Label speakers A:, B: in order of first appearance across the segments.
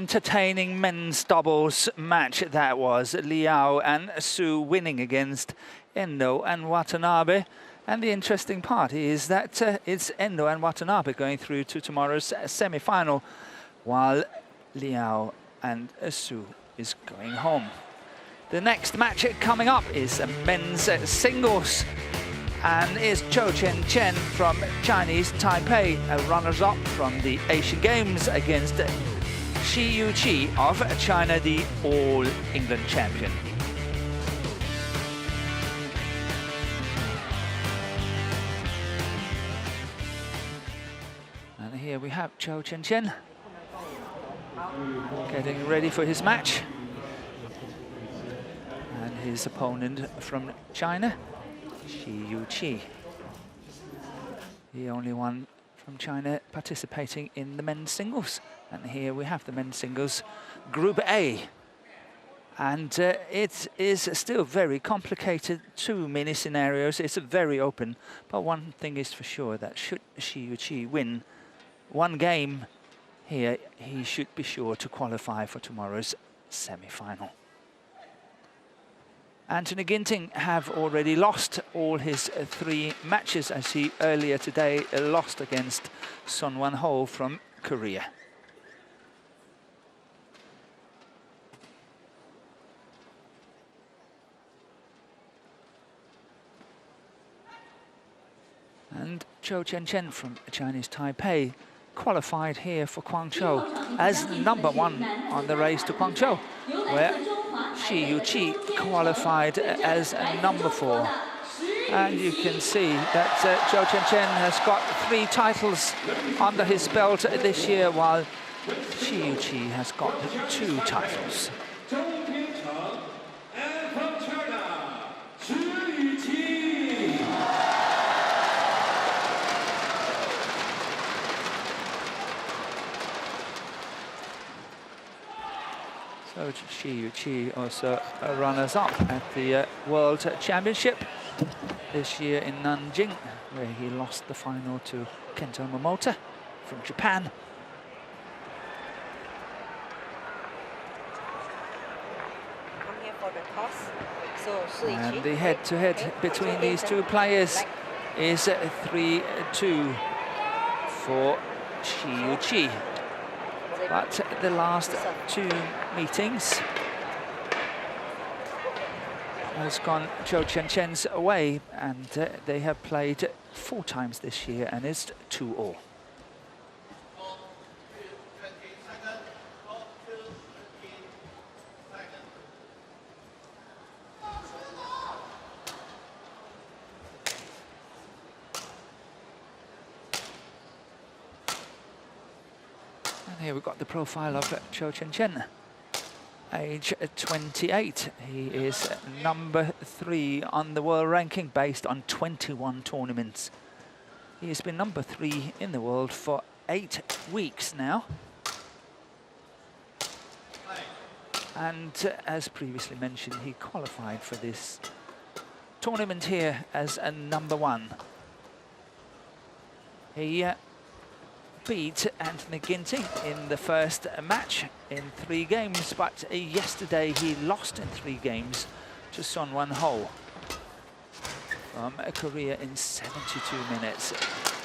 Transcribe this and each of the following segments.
A: entertaining men's doubles match that was. Liao and Su winning against Endo and Watanabe. And the interesting part is that it's Endo and Watanabe going through to tomorrow's semi-final, while Liao and Su is going home. The next match coming up is men's singles, and is CHOU Tien Chen from Chinese Taipei, a runners-up from the Asian Games, against SHI Yuqi of China, the All-England champion. And here we have CHOU Tien Chen getting ready for his match. And his opponent from China, SHI Yuqi. The only one from China participating in the men's singles. And here we have the men's singles Group A. And it is still very complicated, too many scenarios. It's very open. But one thing is for sure, that should SHI Yuqi win one game here, he should be sure to qualify for tomorrow's semi-final. Anthony Ginting have already lost all his 3 matches, as he earlier today lost against Son Wan-ho from Korea. And CHOU Tien Chen from Chinese Taipei qualified here for Guangzhou as #1 on the race to Guangzhou, where SHI Yuqi qualified as #4. And you can see that CHOU Tien Chen has got 3 titles under his belt this year, while SHI Yuqi has got 2 titles. So SHI Yuqi also a runners-up at the World Championship this year in Nanjing, where he lost the final to Kento Momota from Japan. And the head-to-head between these 2 players is 3-2 for SHI Yuqi. But the last 2 meetings has gone CHOU Tien Chen's way, and they have played 4 times this year, and it's 2-2. And here we've got the profile of CHOU Tien Chen, age 28. He is #3 on the world ranking based on 21 tournaments. He has been #3 in the world for 8 weeks now. And as previously mentioned, he qualified for this tournament here as a #1. He beat Anthony Ginting in the first match in 3 games, but yesterday he lost in 3 games to Son Wan-ho from Korea in 72 minutes,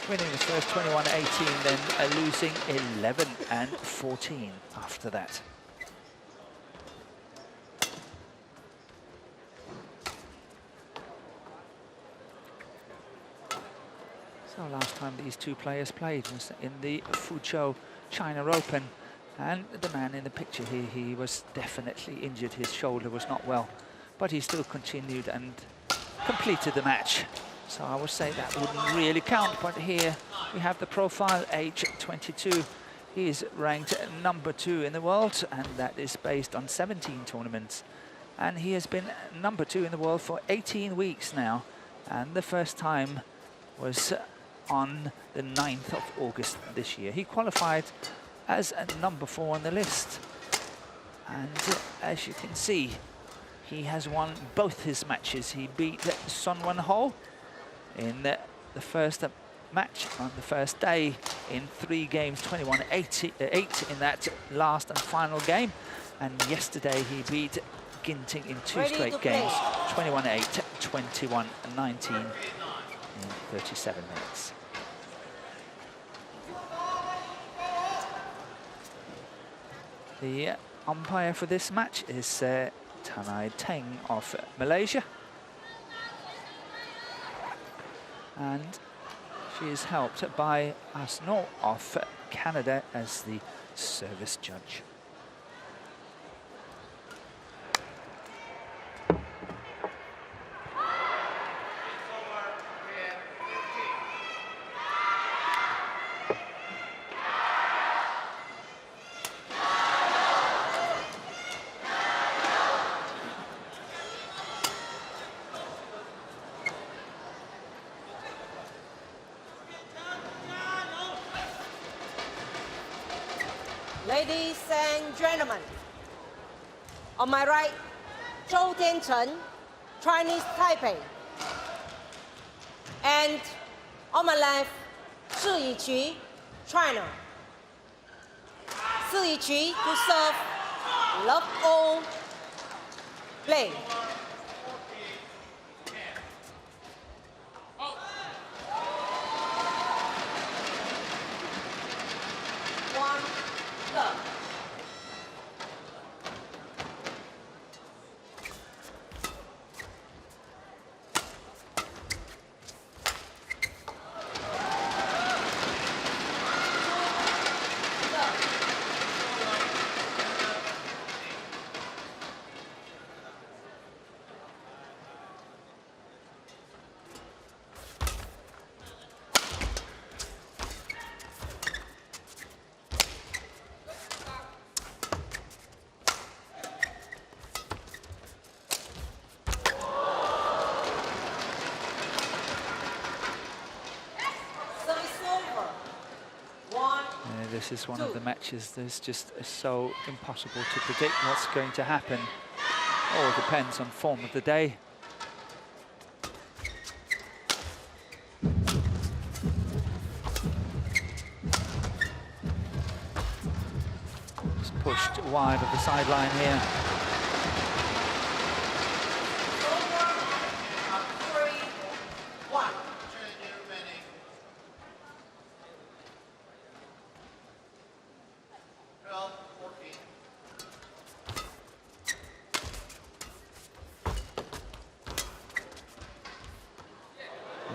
A: winning the first 21-18, then losing 11-14 after that. So last time these 2 players played was in the Fuzhou China Open, and the man in the picture here, he was definitely injured. His shoulder was not well, but he still continued and completed the match. So I would say that wouldn't really count, but here we have the profile, age 22. He is ranked #2 in the world, and that is based on 17 tournaments. And he has been #2 in the world for 18 weeks now, and the first time was on the 9th of August this year. He qualified as a #4 on the list. And as you can see, he has won both his matches. He beat Son Wan-ho in the first match on the first day in 3 games, 21-8 in that last and final game. And yesterday he beat Ginting in 2 straight games, 21-8, 21-19 in 37 minutes. The umpire for this match is Tanai Teng of Malaysia. And she is helped by Asno of Canada as the service judge.
B: Ladies and gentlemen, on my right, CHOU Tien Chen, Chinese Taipei. And on my left, SHI Yuqi, China. SHI Yuqi to serve, love all, play.
A: This is one of the matches that's just so impossible to predict what's going to happen. All depends on form of the day. Just pushed wide of the sideline here.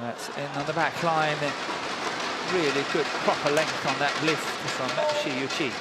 A: That's in on the back line. Really good proper length on that lift from SHI Yuqi.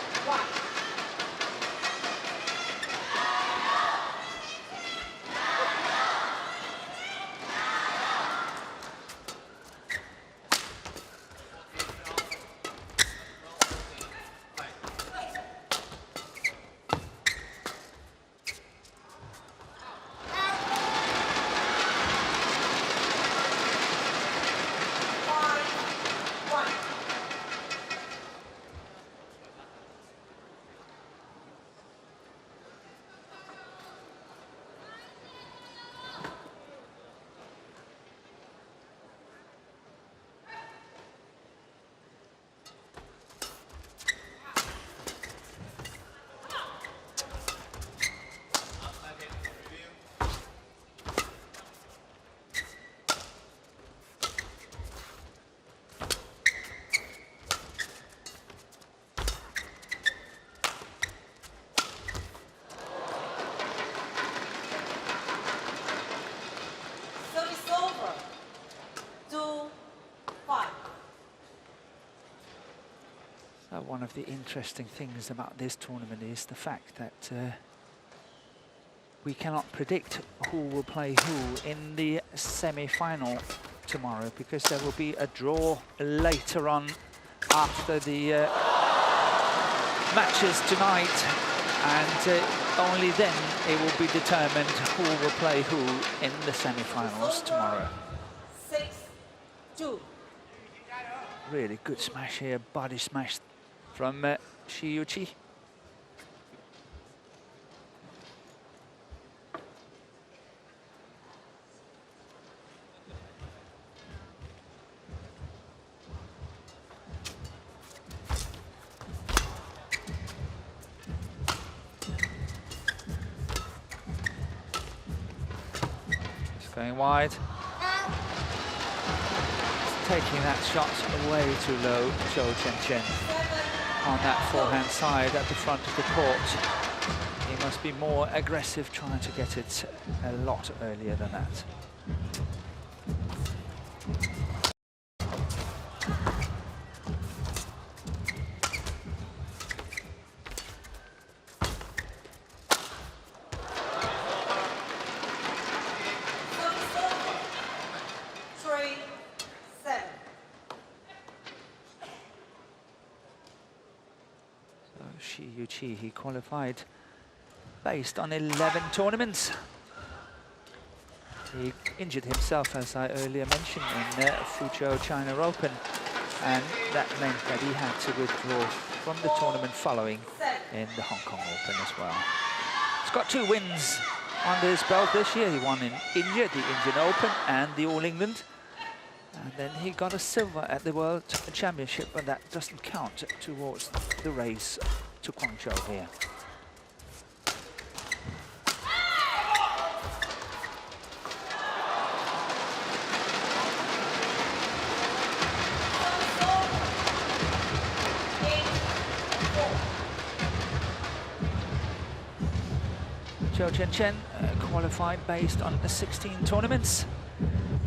A: One of the interesting things about this tournament is the fact that we cannot predict who will play who in the semi-final tomorrow, because there will be a draw later on after the matches tonight, and only then it will be determined who will play who in the semi-finals tomorrow.
B: 6-2.
A: Really good smash here, body smash from SHI Yuqi. Going wide. Taking that shot way too low, CHOU Tien Chen on that forehand side at the front of the court. He must be more aggressive, trying to get it a lot earlier than that. SHI Yuqi, he qualified based on 11 tournaments. He injured himself, as I earlier mentioned, in the Fuzhou China Open, and that meant that he had to withdraw from the tournament following in the Hong Kong Open as well. He's got 2 wins under his belt this year. He won in India, the Indian Open, and the All England. And then he got a silver at the World Championship, but that doesn't count towards the race to Guangzhou here. CHOU Tien Chen qualified based on the 16 tournaments.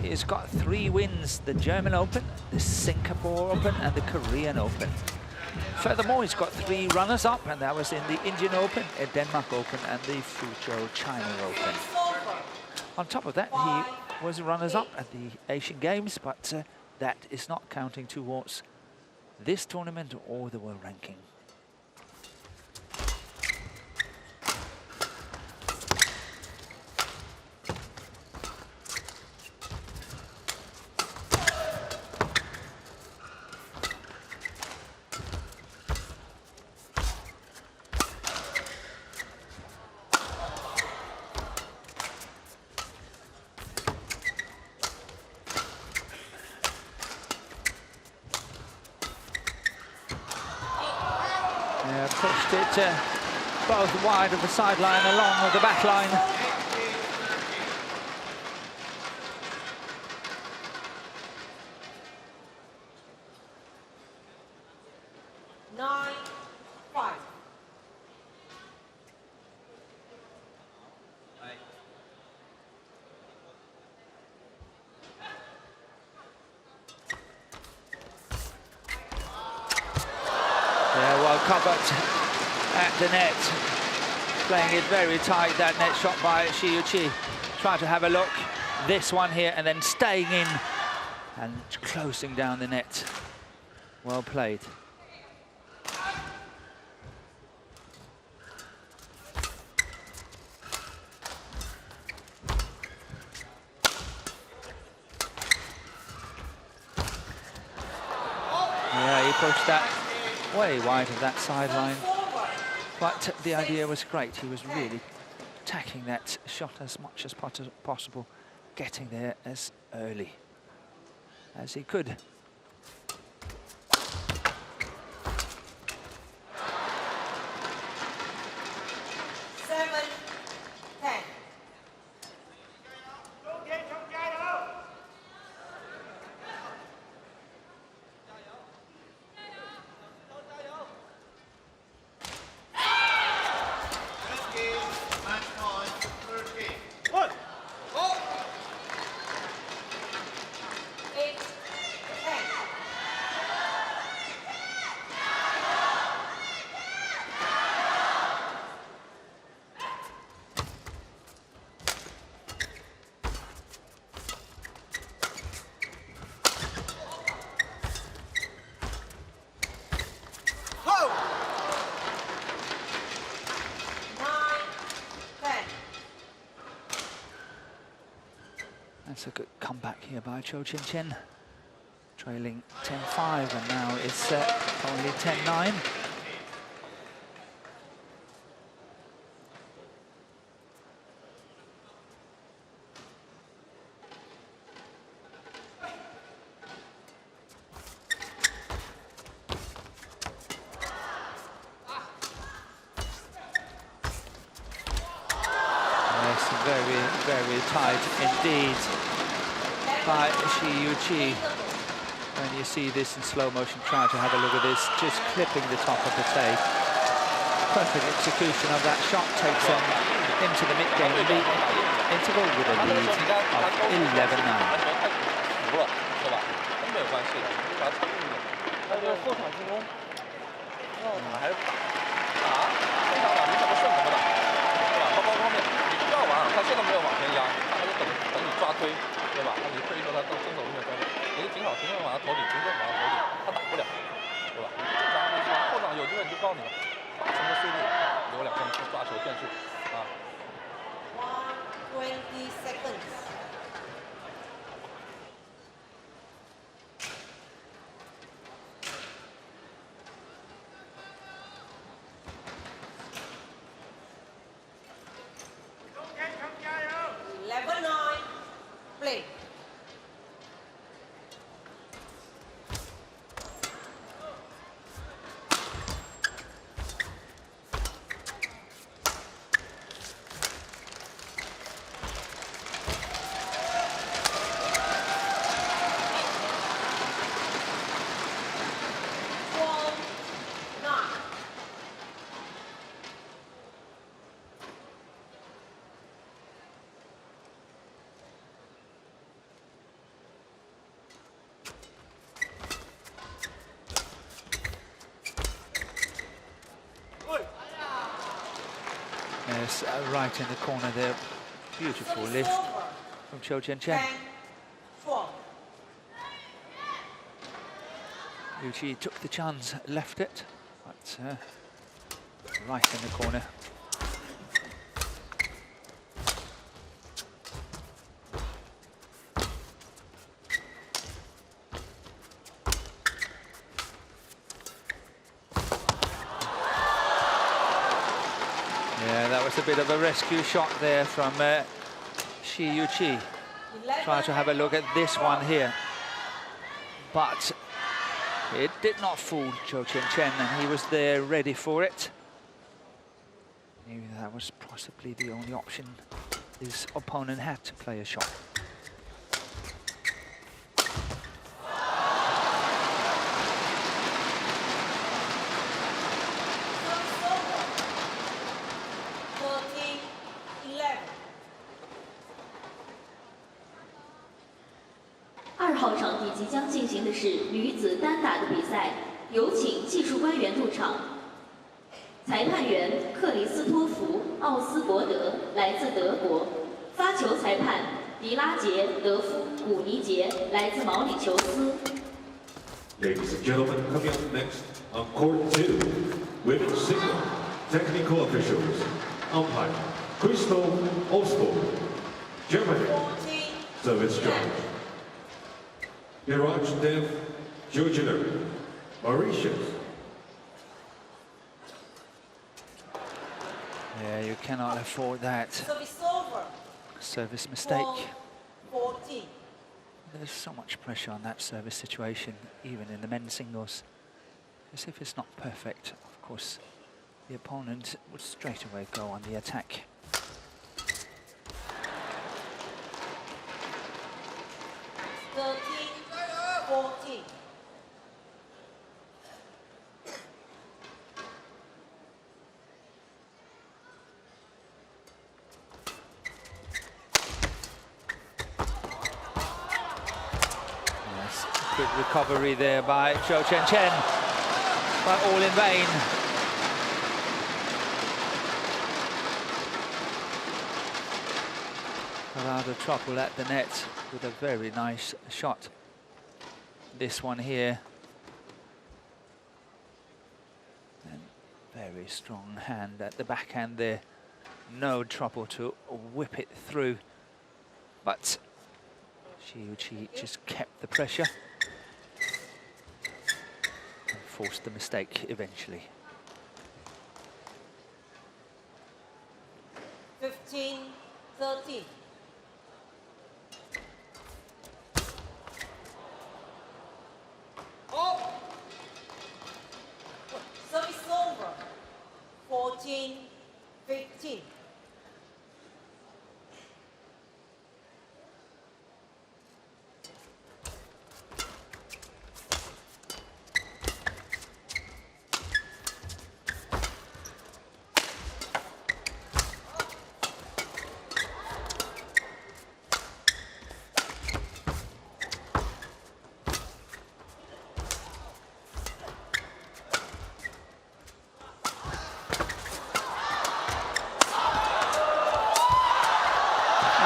A: He's got 3 wins: the German Open, the Singapore Open, and the Korean Open. Furthermore, he's got 3 runners-up, and that was in the Indian Open, the Denmark Open, and the Fuzhou China Open. On top of that, he was runners-up at the Asian Games, but that is not counting towards this tournament or the world ranking. Pushed it both wide of the sideline, along with the back line. Covered at the net, playing it very tight, that net shot by SHI Yuqi. Trying to have a look, this one here, and then staying in and closing down the net. Well played. Yeah, he pushed that way wide of that sideline, but the idea was great. He was really attacking that shot as much as possible, getting there as early as he could. That's a good comeback here by CHOU Tien Chen, trailing 10-5, and now it's only 10-9. Very tight indeed by SHI Yuqi. When you see this in slow motion, try to have a look at this, just clipping the top of the tape. Perfect execution of that shot takes them into the mid-game interval with a lead of 11-9.
B: Play.
A: Yes, right in the corner there. Beautiful lift from CHOU Tien Chen. Yuqi took the chance, left it, but right in the corner. Yeah, that was a bit of a rescue shot there from SHI Yuqi. Try to have a look at this one here. But it did not fool CHOU Tien Chen, and he was there ready for it. Maybe that was possibly the only option his opponent had to play a shot.2
C: 号场地即将进行的是女子单打的比赛，有请技术官员入场。裁判员克里斯托弗·奥斯伯德来自德国，发球裁判迪拉杰·德夫·古尼杰来自毛里求斯。
D: Ladies and gentlemen, coming up next on court 2, women's single, technical officials, umpire Crystal Osborne, Germany, service charge. Mirage Dev Georgina, Mauritius.
A: Yeah, you cannot afford that service mistake.
B: 14.
A: There's so much pressure on that service situation, even in the men's singles. Because if it's not perfect, of course, the opponent would straight away go on the attack. Good recovery there by CHOU Tien Chen, but all in vain. Got out of trouble at the net with a very nice shot. This one here. And very strong hand at the backhand there. No trouble to whip it through. But SHI Yuqi just kept the pressure and forced the mistake eventually.
B: 15-13. Service over. 14-15.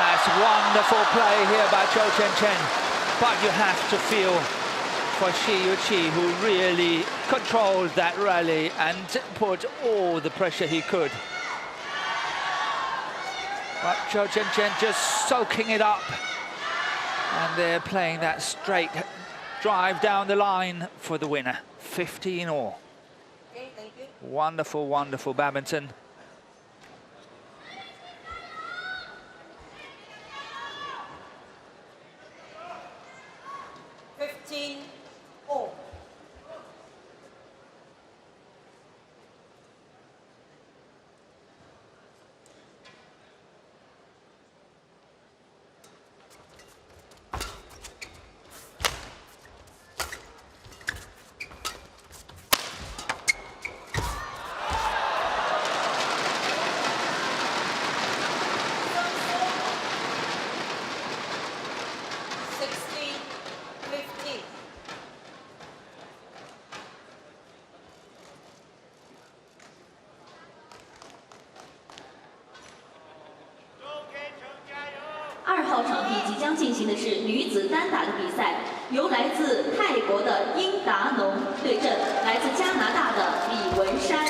A: that's wonderful play here by CHOU Tien Chen. But you have to feel for SHI Yuqi, who really controlled that rally and put all the pressure he could. But CHOU Tien Chen just soaking it up. And they're playing that straight drive down the line for the winner. 15 all.
B: Okay, thank you.
A: Wonderful, wonderful badminton.
B: all.2
C: 号场地即将进行的是女子单打的比赛，由来自泰国的英达农对阵来自加拿大的李文山。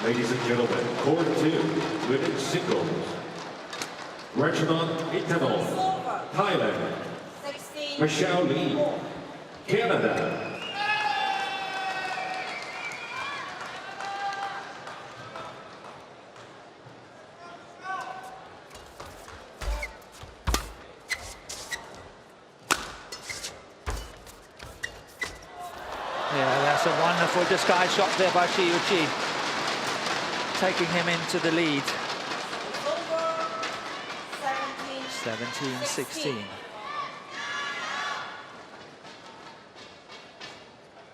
D: Ladies and gentlemen, Court 2, women's singles. Rachman Itanol, Thailand. Michelle Lee, Canada.
A: Yeah, that's a wonderful disguise shot there by SHI Yuqi, taking him into the lead. 17-16.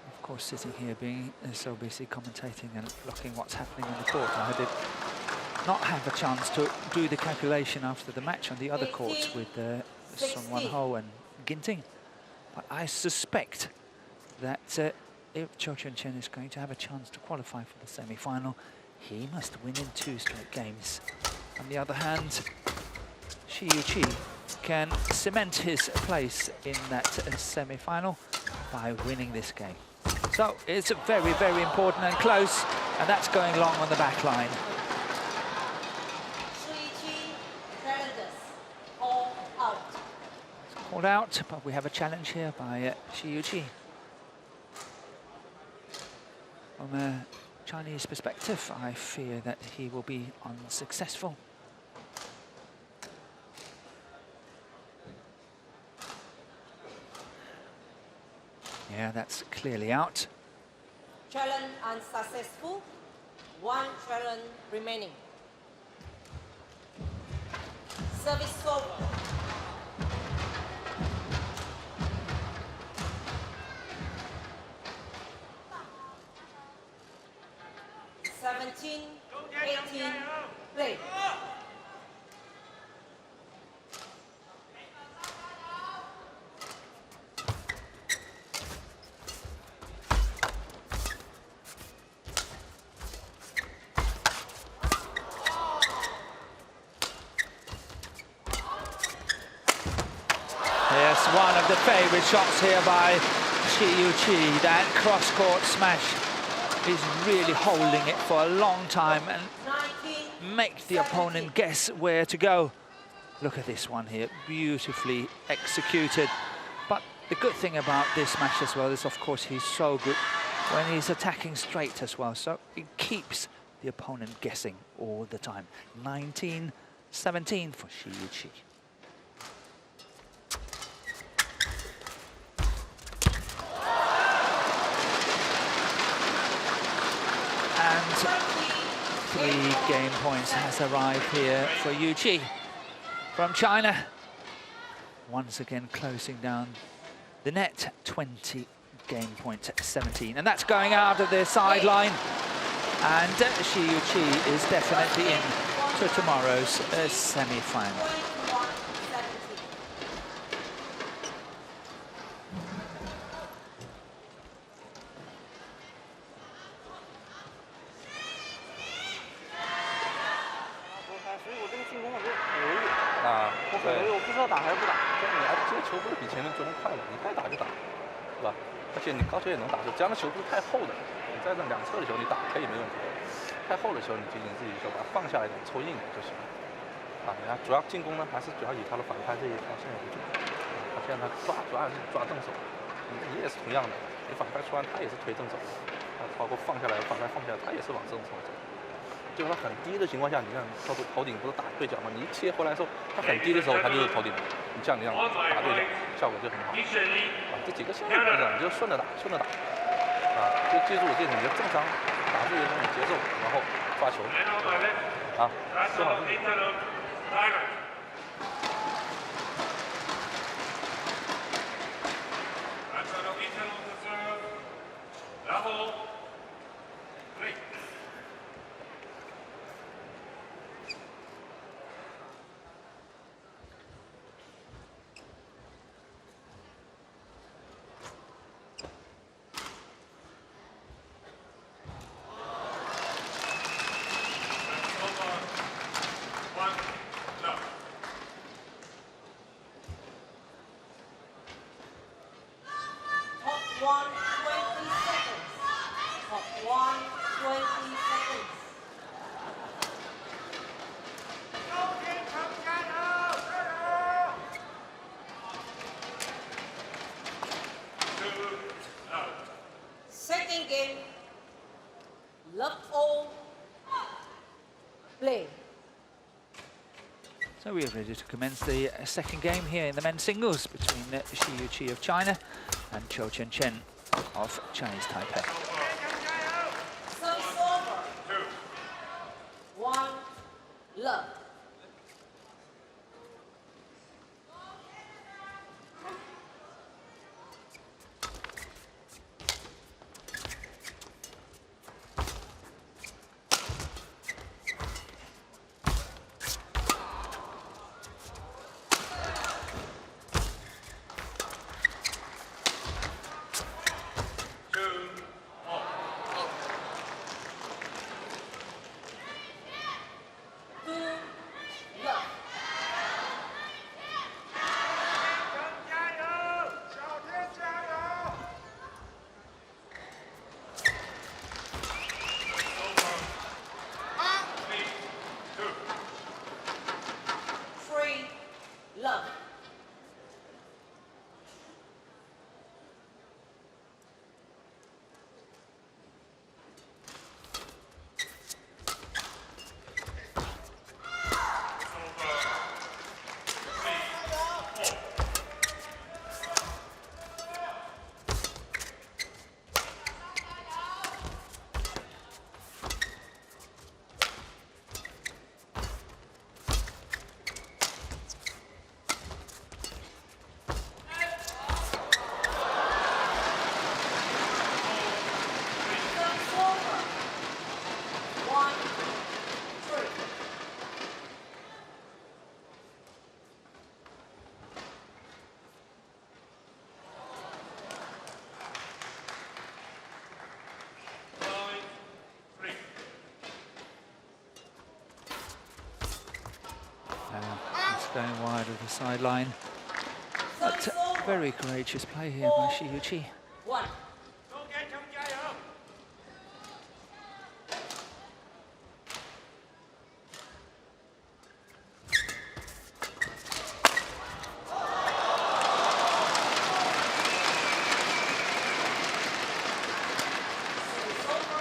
A: Of course, sitting here being so busy commentating and looking what's happening on the court, I did not have a chance to do the calculation after the match on the other courts with Song Won Ho and Ginting. But I suspect that if CHOU Tien Chen is going to have a chance to qualify for the semi-final, he must win in 2 straight games. On the other hand, SHI Yuqi can cement his place in that semi-final by winning this game. So it's very, very important and close, and that's going long on the back line. It's called out, but we have a challenge here by SHI Yuqi. From a Chinese perspective, I fear that he will be unsuccessful. Yeah, that's clearly out.
B: Challenge unsuccessful. 1 challenge remaining. Service over. Play.
A: Yes, one of the favourite shots here by SHI Yuqi. That cross-court smash is really holding it for a long time and make the opponent guess where to go. Look at this one here, beautifully executed. But the good thing about this match as well is, of course, he's so good when he's attacking straight as well. So it keeps the opponent guessing all the time. 19-17 for SHI Yuqi. And 3 game points has arrived here for Yuqi from China. Once again closing down the net, 20 game points at 17. And that's going out of the sideline. And SHI Yuqi is definitely in to tomorrow's semi-final.
E: 无所谓，我不知道打还是不打。你还这个球不是比前面昨天快吗？你该打就打，是吧？而且你高球也能打出，这样的球不是太厚的，你在这两侧的球你打可以没问题。太厚的球你仅仅自己就把它放下来一点，抽硬就行了。啊，你看主要进攻呢，还是主要以他的反拍这一条线为主。他现在他主要是抓正手，你也是同样的，你反拍出来他也是推正手，啊，包括放下来反拍放下来，他也是往正手走。就是他很低的情况下，你看头顶不是打对角吗？你一切回来的时候，他很低的时候，他就是头顶。你像你这样打对角，效果就很好。啊，这几个线路不是这样，你就顺着打，顺着打。啊，就记住这你就正常打自己的那种节奏，然后发球。啊，做好自己。
B: Second game, love all, play.
A: So we are ready to commence the second game here in the men's singles between SHI Yuqi of China and CHOU Tien Chen of Chinese Taipei.
B: Service over. 1, love. Love.
A: It's going wide of the sideline. But very courageous play here by SHI Yuqi.
B: 1.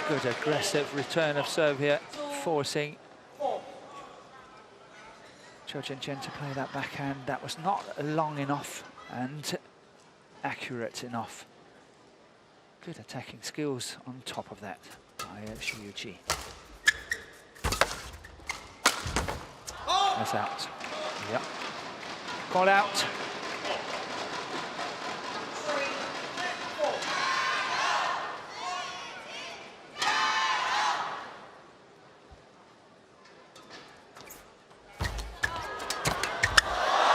A: Good aggressive return of serve here, forcing CHOU Tien Chen to play that backhand. That was not long enough and accurate enough. Good attacking skills on top of that by SHI Yuqi. That's out. Yep. Call out.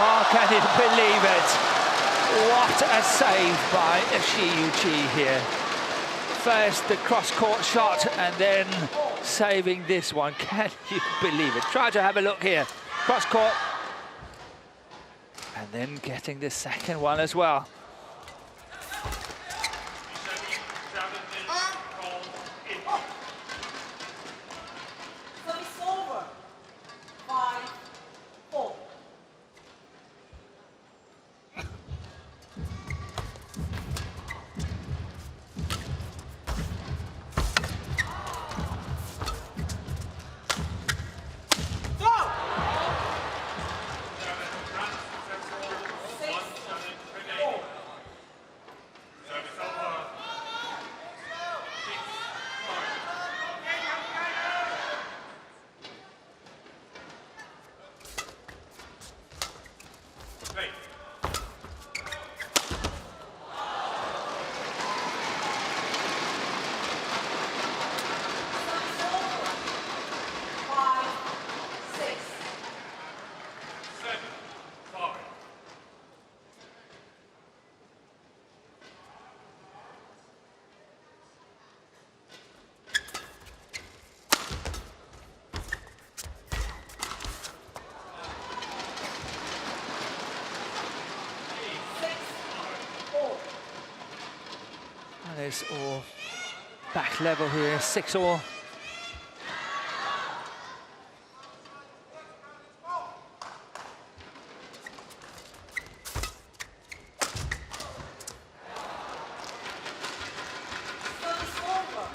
A: Oh, can you believe it? What a save by SHI Yuqi here. First the cross-court shot and then saving this one. Can you believe it? Try to have a look here. Cross-court. And then getting the second one as well.
B: Service over. 5-4.
A: And it's all back level here, 6-all.
B: Service over.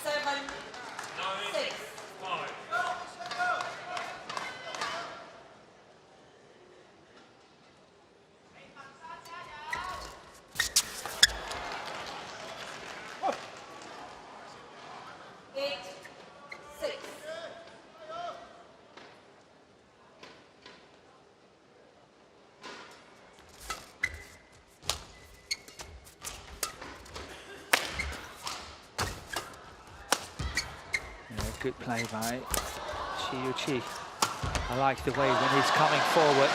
B: 7-6. Eight, 6.
A: Yeah, good play by SHI Yuqi. I like the way when he's coming forward,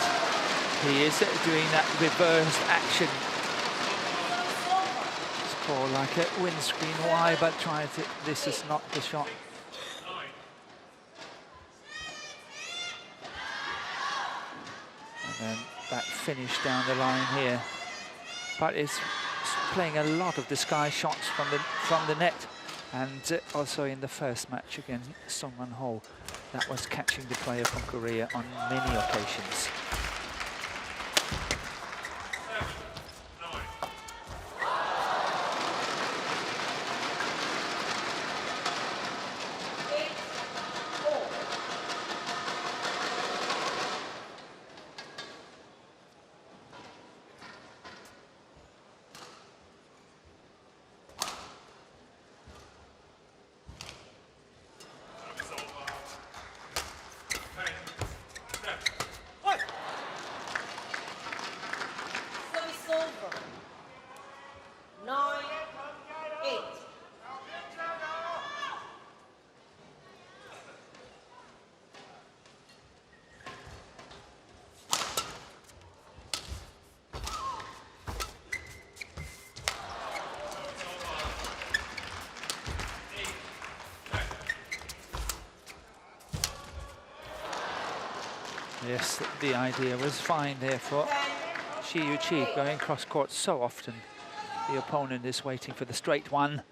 A: he is doing that reversed action. It's called like a windscreen Y, but try to, this is not the shot. And then that finish down the line here. But it's playing a lot of disguise shots from the net. And also in the first match against Song-Man Ho, that was catching the player from Korea on many occasions.
B: Service over. 9-8.
A: Yes, the idea was fine there for SHI Yuqi, going cross court so often. The opponent is waiting for the straight one.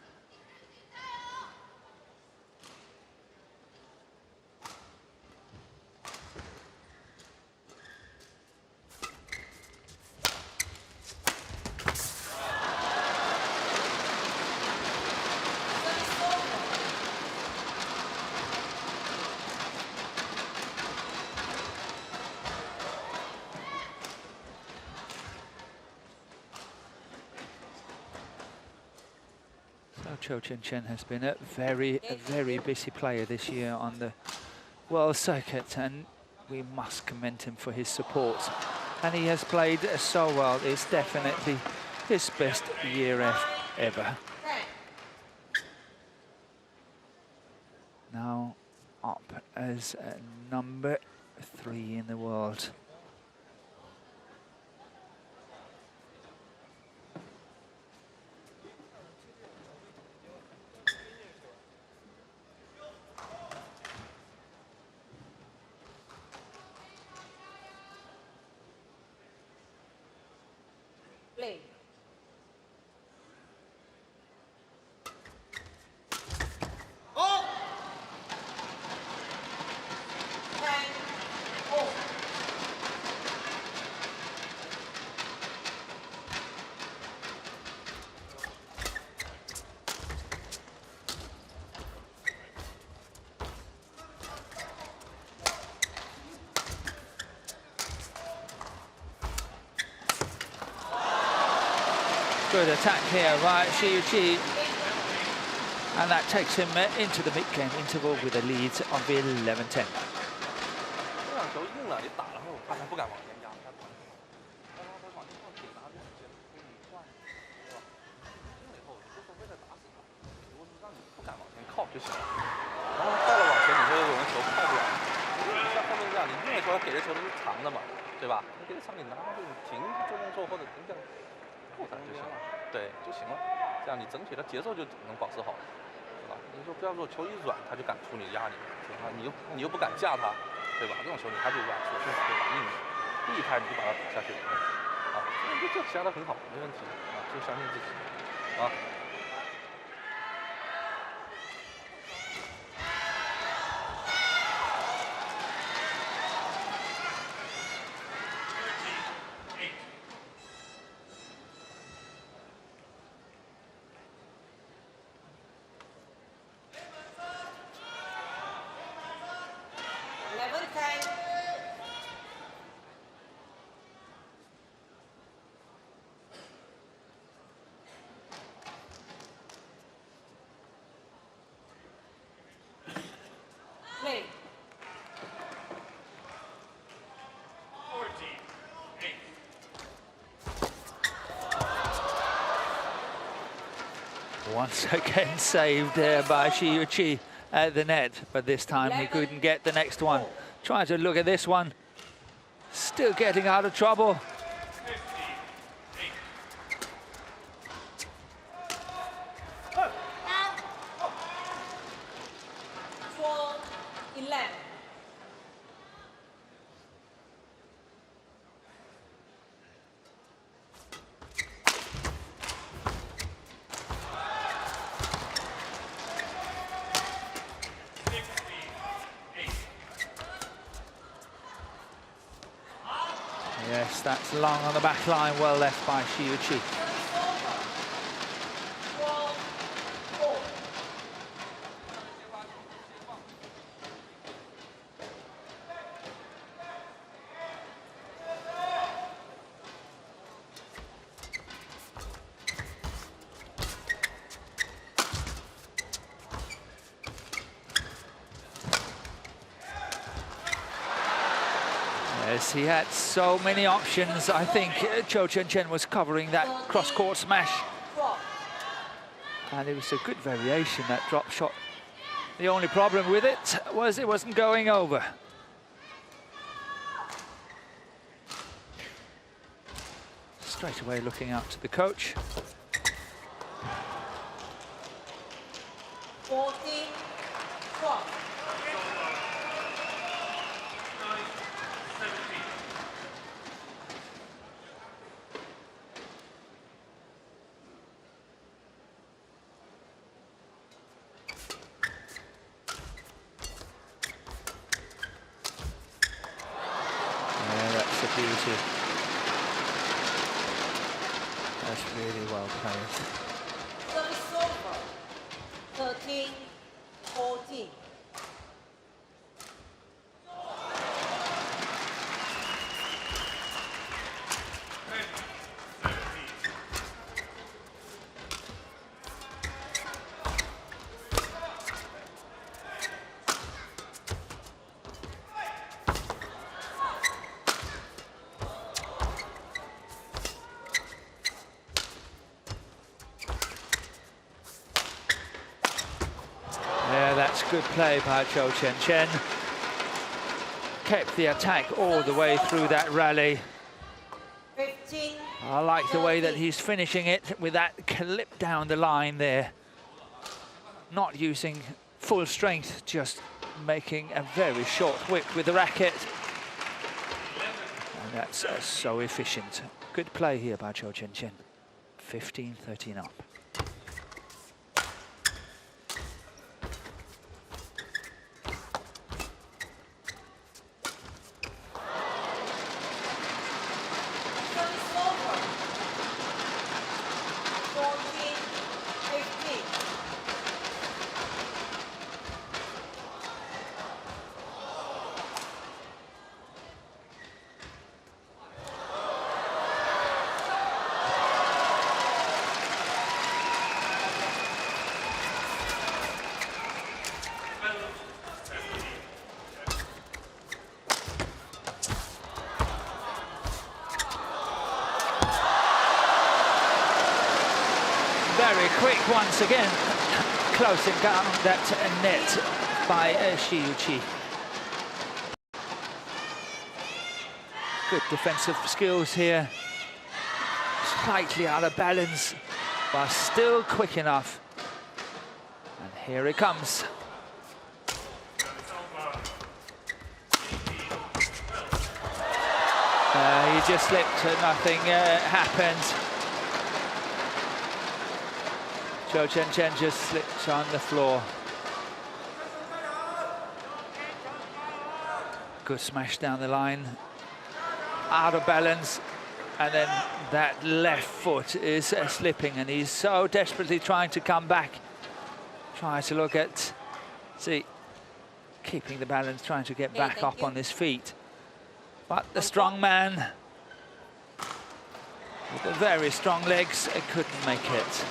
A: CHOU Tien Chen has been a very busy player this year on the world circuit, and we must commend him for his support. And he has played so well. It's definitely his best year ever. Now up as number 3 in the world. Good attack here by SHI Yuqi. And that takes him into the mid-game interval with a lead of 11-10.
E: 这场球硬了，你打了后，他才不敢往前压，他往前靠挺拿就直接给你换，对吧？硬了以后，你不是为了打死他，如果是让你不敢往前靠就行了。然后到了往前，你就有人球靠不了。因为你像后面这样，你硬的球给的球都是长的嘛，对吧？你给的长，你拿上去你停做动作或者停这样过它就行了，对就行了。这样你整体的节奏就能保持好。 你说不要说球一软，他就敢出你压你，对吧？你又不敢架他，对吧？这种球他就软出去，对吧？硬的，第一拍你就把他打下去了，啊，这下的很好，没问题啊，就相信自己，啊。
B: Play.
A: 14-8. Once again saved there by SHI Yuqi at the net, but this time he couldn't get the next one. Try to look at this one. Still getting out of trouble. Yes, that's long on the back line, well left by SHI Yuqi. Yes, he had so many options. I think CHOU Tien Chen was covering that cross-court smash. And it was a good variation, that drop shot. The only problem with it was it wasn't going over. Straight away looking out to the coach.
B: 14-12.
A: Beauty. That's really well played.
B: Service over. 13-14.
A: That's good play by CHOU Tien Chen. Kept the attack all the way through that rally.
B: 15.
A: I like the way that he's finishing it with that clip down the line there. Not using full strength, just making a very short whip with the racket. And that's so efficient. Good play here by CHOU Tien Chen. 15-13 up. quick once again, closing down that net by SHI Yuqi. Good defensive skills here. Slightly out of balance, but still quick enough. And here it comes. He just slipped, nothing happened. CHOU Tien Chen just slipped on the floor. Good smash down the line. Out of balance. And then that left foot is slipping, and he's so desperately trying to come back. Trying to look at, see, keeping the balance, trying to get back up on his feet. But the strong man, with the very strong legs, couldn't make it.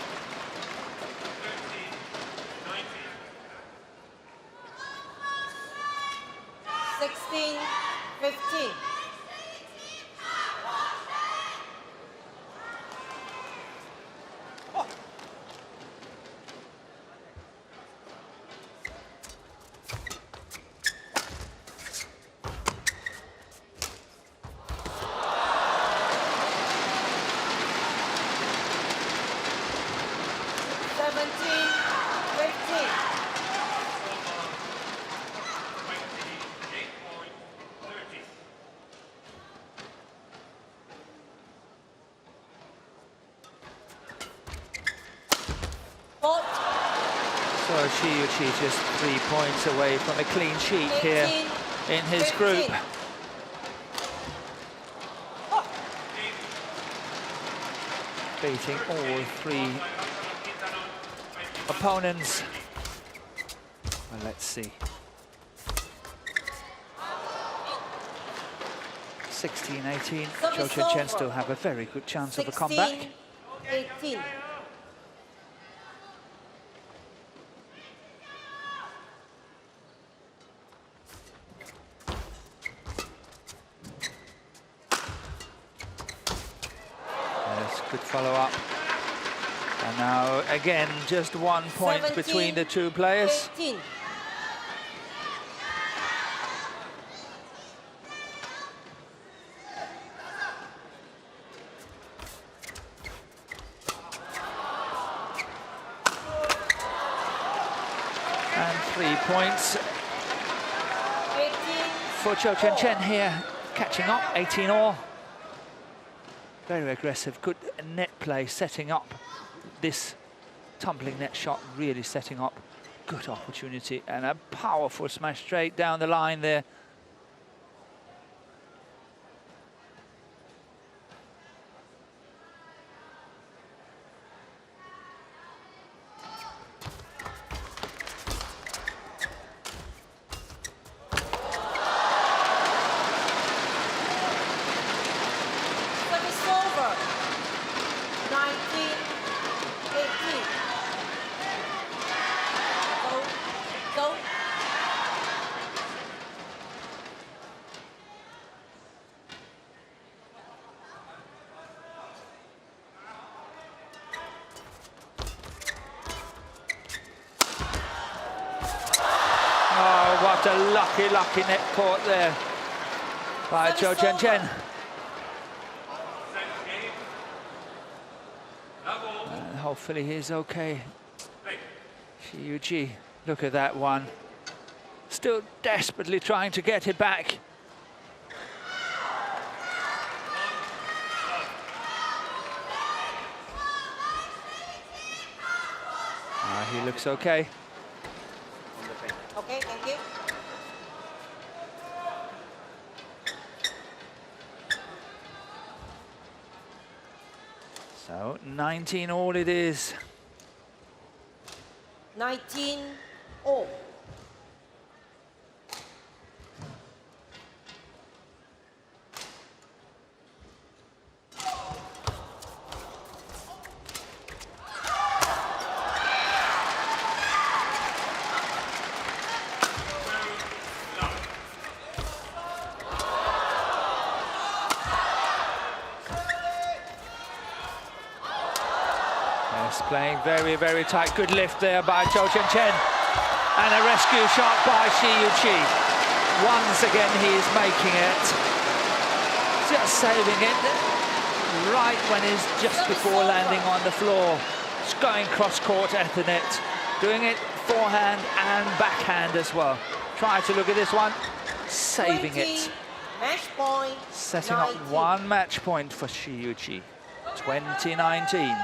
A: So SHI Yuqi just 3 points away from a clean sheet here in his group. Beating all 3 opponents. Well, let's see. 16-18. CHOU Tien Chen still have a very good chance of a comeback.
B: 18.
A: Good follow-up. And now, again, just 1 point
B: 17,
A: between the two players.
B: 18.
A: And 3 points for CHOU Tien Chen here, catching up, 18-all. Very aggressive, good net play, setting up this tumbling net shot, really setting up good opportunity, and a powerful smash straight down the line there. What a lucky net caught there by CHOU Tien Chen. And hopefully he's okay. SHI Yuqi, look at that one. Still desperately trying to get it back. He looks okay.
B: Okay, thank you.
A: So 19 all it is.
B: 19-all.
A: Yes, playing very, very tight. Good lift there by CHOU Tien Chen. And a rescue shot by SHI Yuqi. Once again, he is making it. Just saving it right when he's just before landing on the floor. It's going cross-court at the net. Doing it forehand and backhand as well. Try to look at this one. Saving
B: 20,
A: it.
B: Match point.
A: Setting up
B: 19.
A: 1 match point for SHI Yuqi. 2019.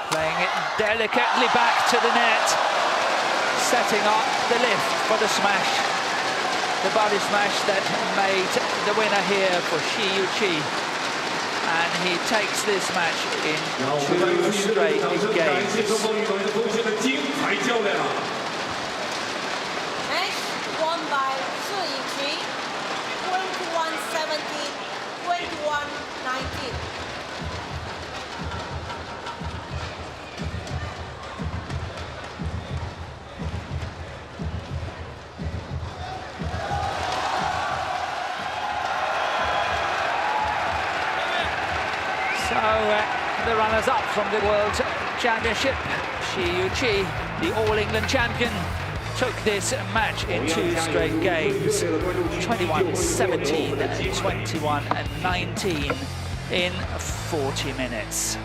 A: Playing it delicately back to the net, setting up the lift for the smash. The body smash that made the winner here for SHI Yuqi. And he takes this match in 2 straight games.
B: Match won by SHI Yuqi. 21-17, 21-19.
A: So the runners-up from the World Championship, SHI Yuqi, the All-England champion, took this match in 2 straight games, 21-17 and 21-19 in 40 minutes.